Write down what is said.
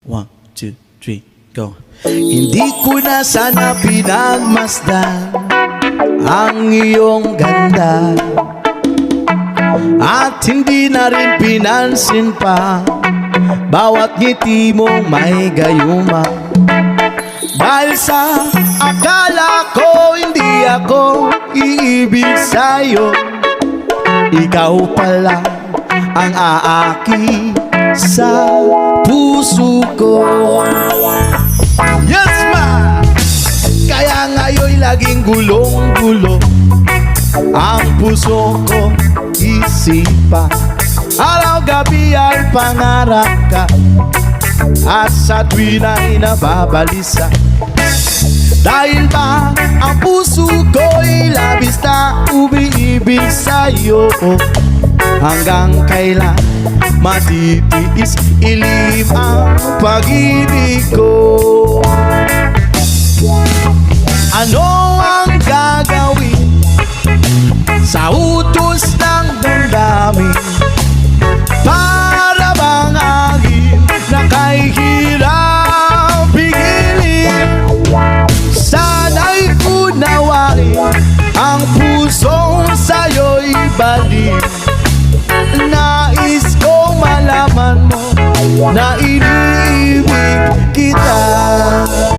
1, 2, 3, go. Hindi ko na sana pinagmasdan ang iyong ganda, at hindi na rin pinansin pa bawat ngiti mong may gayuma. Dahil sa akala ko hindi ako iibig sa'yo, ikaw pala ang aaki sa puso ko. Yes ma! Kaya ngayon'y laging gulong-gulo ang puso ko, isipa. Araw-gabi ay pangarap ka, at sa tuwin ay nababalisa. Dahil ba ang puso ko'y labis na umiibig sa'yo, hanggang kailan matitiis ilim ang pag-ibig ko? Ano